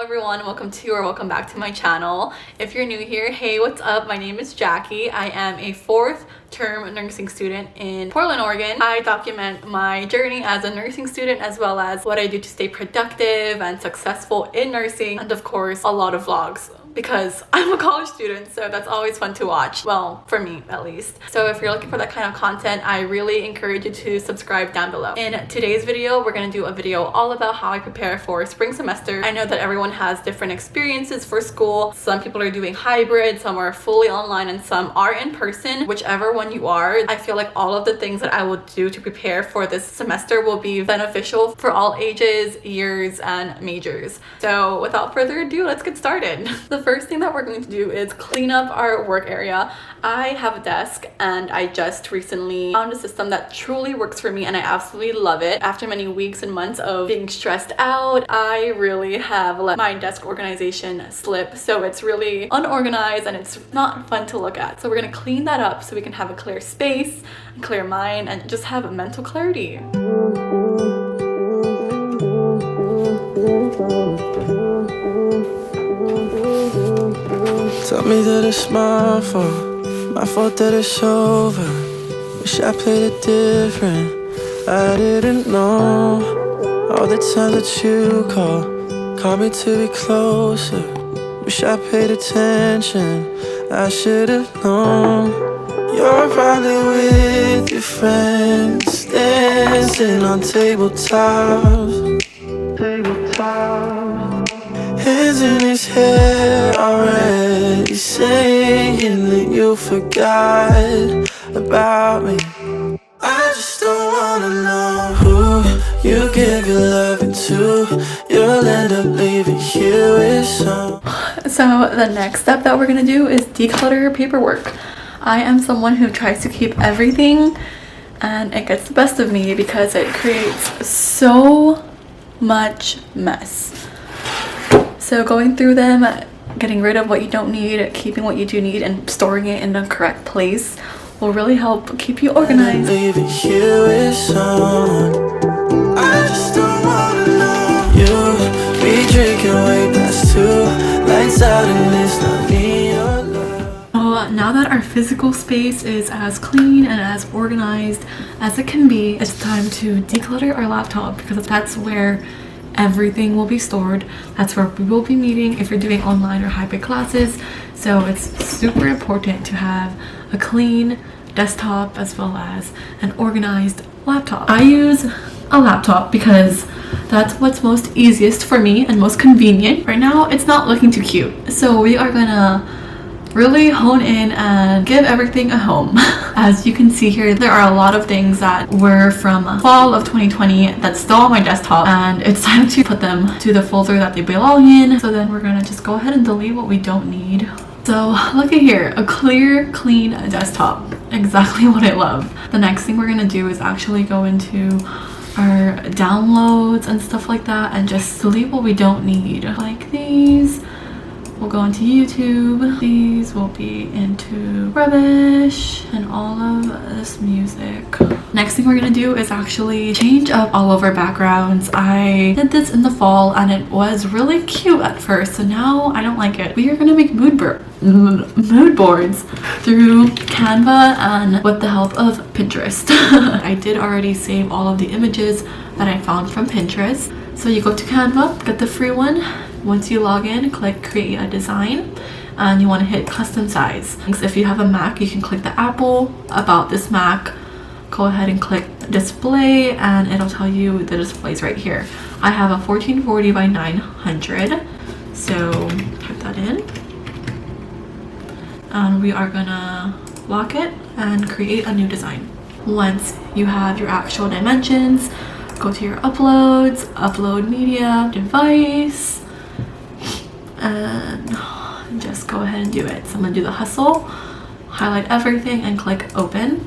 everyone, welcome back to my channel. If you're new here, hey, what's up? My name is Jackie. I am a 4th term nursing student in Portland, Oregon. I document my journey as a nursing student as well as what I do to stay productive and successful in nursing, and of course a lot of vlogs because I'm a college student, so that's always fun to watch. Well, for me at least. So if you're looking for that kind of content, I really encourage you to subscribe down below. In today's video, we're gonna do a video all about how I prepare for spring semester. I know that everyone has different experiences for school. Some people are doing hybrid, some are fully online, and some are in person. Whichever one you are, I feel like all of the things that I will do to prepare for this semester will be beneficial for all ages, years, and majors. So without further ado, let's get started. The first thing that we're going to do is clean up our work area. I have a desk and I just recently found a system that truly works for me and I absolutely love it. After many weeks and months of being stressed out, I really have let my desk organization slip. So it's really unorganized and it's not fun to look at. So we're gonna clean that up so we can have a clear space, a clear mind, and just have a mental clarity. Tell me that it's my fault that it's over. Wish I played it different, I didn't know. All the times that you called me to be closer. Wish I paid attention, I should have known. You're probably with your friends, dancing on tabletops. Hands in his hair already, saying that you forgot about me. I just don't wanna know who you give your loving to. You'll end up leaving here with some. So the next step that we're gonna do is declutter paperwork. I am someone who tries to keep everything, and it gets the best of me because it creates so much mess. So going through them, getting rid of what you don't need, keeping what you do need, and storing it in the correct place will really help keep you organized. Leave it here with someone. I just don't wanna know you be drinking way past 2, lights out and it's not me or love. So now that our physical space is as clean and as organized as it can be, it's time to declutter our laptop because that's where everything will be stored. That's where we will be meeting if you're doing online or hybrid classes. So it's super important to have a clean desktop as well as an organized laptop. I use a laptop because that's what's most easiest for me and most convenient. Right now it's not looking too cute, so we are gonna really hone in and give everything a home. As you can see here, there are a lot of things that were from fall of 2020 that's still on my desktop, and it's time to put them to the folder that they belong in. So then we're gonna just go ahead and delete what we don't need. So look at here, a clear, clean desktop. Exactly what I love. The next thing we're gonna do is actually go into our downloads and stuff like that and just delete what we don't need. Like these will go into YouTube. These will be into rubbish and all of this music. Next thing we're gonna do is actually change up all of our backgrounds. I did this in the fall and it was really cute at first, so now I don't like it. We are gonna make mood boards through Canva and with the help of Pinterest. I did already save all of the images that I found from Pinterest. So you go to Canva, get the free one. Once you log in, click create a design and you want to hit custom size. If you have a Mac, you can click the Apple about this Mac, go ahead and click display and it'll tell you the displays right here. I have a 1440 by 900, so type that in and we are gonna lock it and create a new design. Once you have your actual dimensions, go to your uploads, upload media, device, and just go ahead and do it. So I'm gonna do the hustle, highlight everything and click open.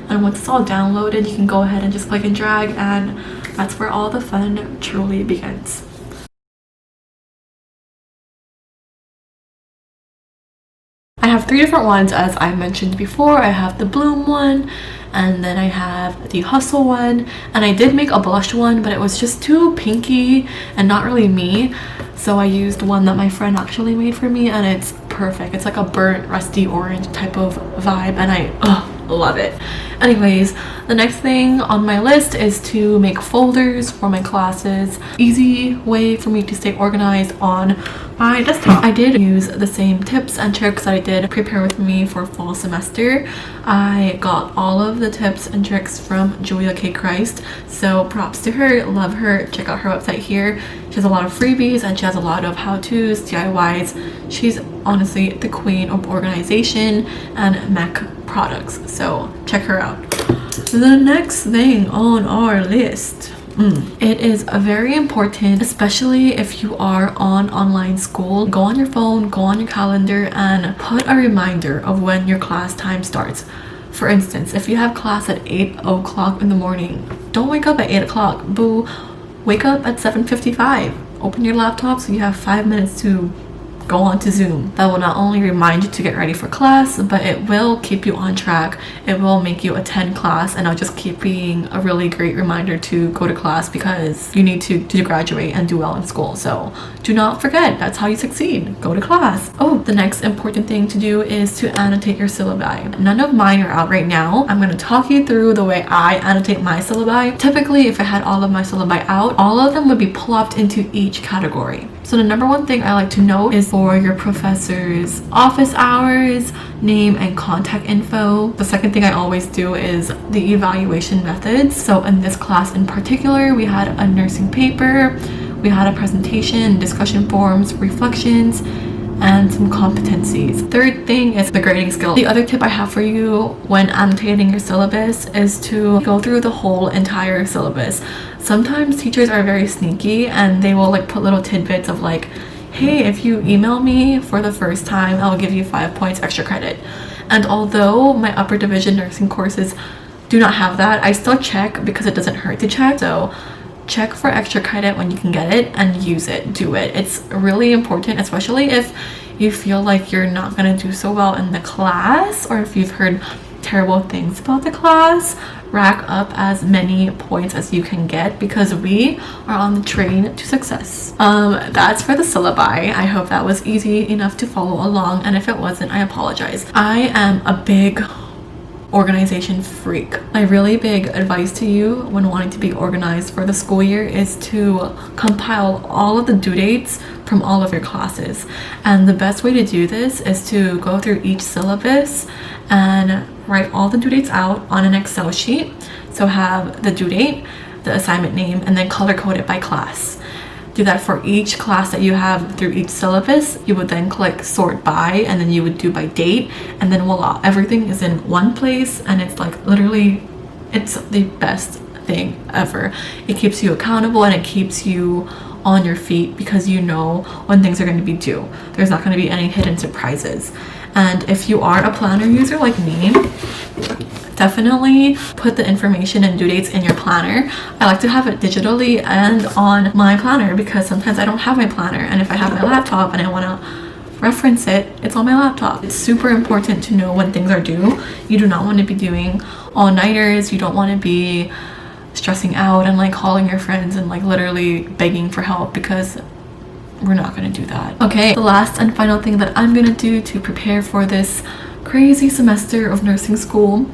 And once it's all downloaded, you can go ahead and just click and drag, and that's where all the fun truly begins. I have 3 different ones as I mentioned before. I have the Bloom one and then I have the Hustle one, and I did make a blush one, but it was just too pinky and not really me, so I used one that my friend actually made for me, and it's perfect. It's like a burnt rusty orange type of vibe, and I love it. Anyways, the next thing on my list is to make folders for my classes. Easy way for me to stay organized on my desktop. I did use the same tips and tricks that I did prepare with me for fall semester. I got all of the tips and tricks from Julia K. Christ, so props to her, love her. Check out her website here. She has a lot of freebies and she has a lot of how-tos, DIYs. She's honestly the queen of organization and Mac products, so check her out. The next thing on our list, it is very important, especially if you are on online school. Go on your phone, go on your calendar, and put a reminder of when your class time starts. For instance, if you have class at 8 o'clock in the morning, don't wake up at 8 o'clock, boo. Wake up at 7:55. Open your laptop so you have 5 minutes to go on to Zoom. That will not only remind you to get ready for class, but it will keep you on track. It will make you attend class, and it'll just keep being a really great reminder to go to class, because you need to graduate and do well in school. So do not forget, that's how you succeed. Go to class. Oh, the next important thing to do is to annotate your syllabi. None of mine are out right now. I'm going to talk you through the way I annotate my syllabi. Typically, if I had all of my syllabi out, all of them would be plopped into each category. So the number one thing I like to note is for your professor's office hours, name and contact info. The second thing I always do is the evaluation methods. So in this class in particular, we had a nursing paper, we had a presentation, discussion forums, reflections, and some competencies. Third thing is the grading scale. The other tip I have for you when annotating your syllabus is to go through the whole entire syllabus. Sometimes teachers are very sneaky and they will like put little tidbits of like, hey, if you email me for the first time, I'll give you 5 points extra credit. And although my upper division nursing courses do not have that, I still check because it doesn't hurt to check. So check for extra credit when you can get it and use it, do it. It's really important, especially if you feel like you're not gonna do so well in the class, or if you've heard terrible things about the class. Rack up as many points as you can get, because we are on the train to success. That's for the syllabi. I hope that was easy enough to follow along, and if it wasn't, I apologize. I am a big organization freak. My really big advice to you when wanting to be organized for the school year is to compile all of the due dates from all of your classes. And the best way to do this is to go through each syllabus and write all the due dates out on an Excel sheet. So have the due date, the assignment name, and then color code it by class. Do that for each class that you have through each syllabus. You would then click sort by, and then you would do by date, and then voila, everything is in one place, and it's like literally, it's the best thing ever. It keeps you accountable and it keeps you on your feet because you know when things are going to be due. There's not going to be any hidden surprises. And if you are a planner user like me, definitely put the information and due dates in your planner. I like to have it digitally and on my planner because sometimes I don't have my planner, and if I have my laptop and I want to reference it, it's on my laptop. It's super important to know when things are due. You do not want to be doing all-nighters. You don't want to be stressing out and like calling your friends and like literally begging for help, because we're not going to do that. Okay, the last and final thing that I'm going to do to prepare for this crazy semester of nursing school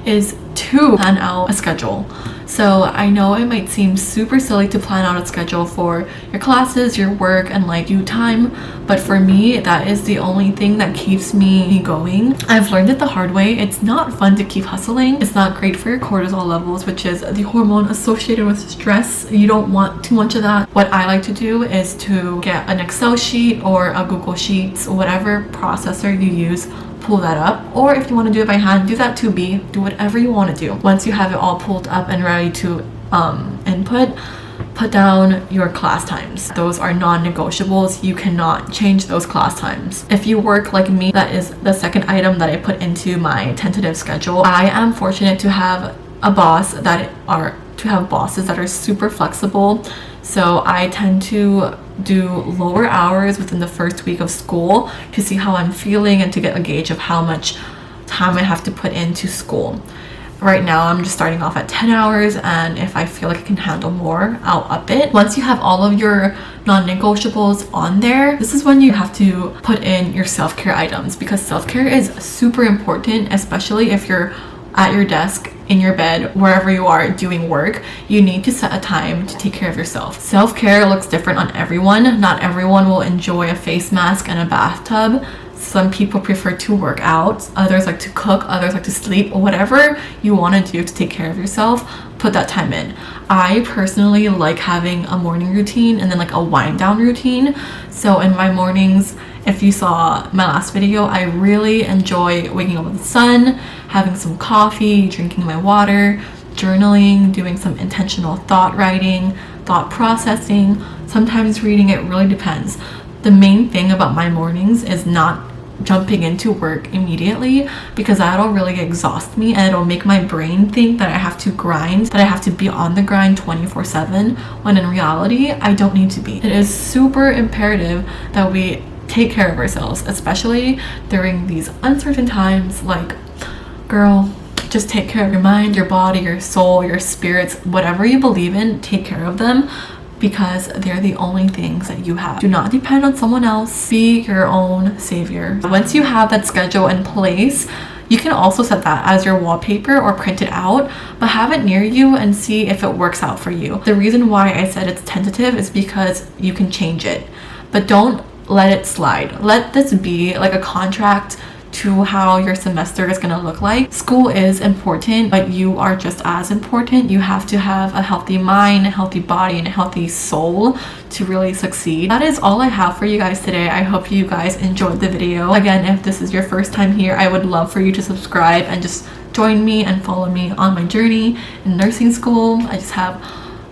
is to plan out a schedule. So I know it might seem super silly to plan out a schedule for your classes, your work, and like you time, but for me, that is the only thing that keeps me going. I've learned it the hard way. It's not fun to keep hustling. It's not great for your cortisol levels, which is the hormone associated with stress. You don't want too much of that. What I like to do is to get an Excel sheet or a Google Sheets, whatever processor you use, pull that up, or if you want to do it by hand, do that too. Do whatever you want to do. Once you have it all pulled up and ready to input, put down your class times. Those are non-negotiables. You cannot change those class times. If you work like me, that is the second item that I put into my tentative schedule. I am fortunate to have bosses that are super flexible, so I tend to do lower hours within the first week of school to see how I'm feeling and to get a gauge of how much time I have to put into school. right now I'm just starting off at 10 hours, and if I feel like I can handle more, I'll up it. Once you have all of your non-negotiables on there, this is when you have to put in your self-care items, because self-care is super important, especially if you're at your desk, in your bed, wherever you are doing work. You need to set a time to take care of yourself. Self-care looks different on everyone. Not everyone will enjoy a face mask and a bathtub. Some people prefer to work out, others like to cook, others like to sleep. Whatever you want to do to take care of yourself, put that time in. I personally like having a morning routine and then like a wind down routine. So in my mornings, if you saw my last video, I really enjoy waking up with the sun, having some coffee, drinking my water, journaling, doing some intentional thought writing, thought processing, sometimes reading. It really depends. The main thing about my mornings is not jumping into work immediately, because that'll really exhaust me and it'll make my brain think that I have to grind, that I have to be on the grind 24/7, when in reality I don't need to be. It is super imperative that we take care of ourselves, especially during these uncertain times. Like, girl, just take care of your mind, your body, your soul, your spirits, whatever you believe in, take care of them, because they're the only things that you have. Do not depend on someone else. Be your own savior. Once you have that schedule in place, you can also set that as your wallpaper or print it out, but have it near you and see if it works out for you. The reason why I said it's tentative is because you can change it, but don't let it slide. Let this be like a contract to how your semester is going to look like. School is important, but you are just as important. You have to have a healthy mind, a healthy body, and a healthy soul to really succeed. That is all I have for you guys today. I hope you guys enjoyed the video. Again, if this is your first time here, I would love for you to subscribe and just join me and follow me on my journey in nursing school. I just have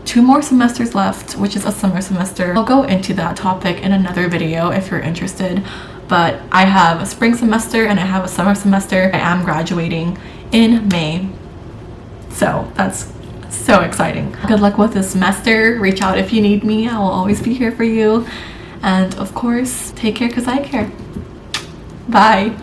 2 more semesters left, which is a summer semester. I'll go into that topic in another video if you're interested. But I have a spring semester and I have a summer semester. I am graduating in May. So that's so exciting. Good luck with this semester. Reach out if you need me. I will always be here for you. And of course, take care because I care. Bye.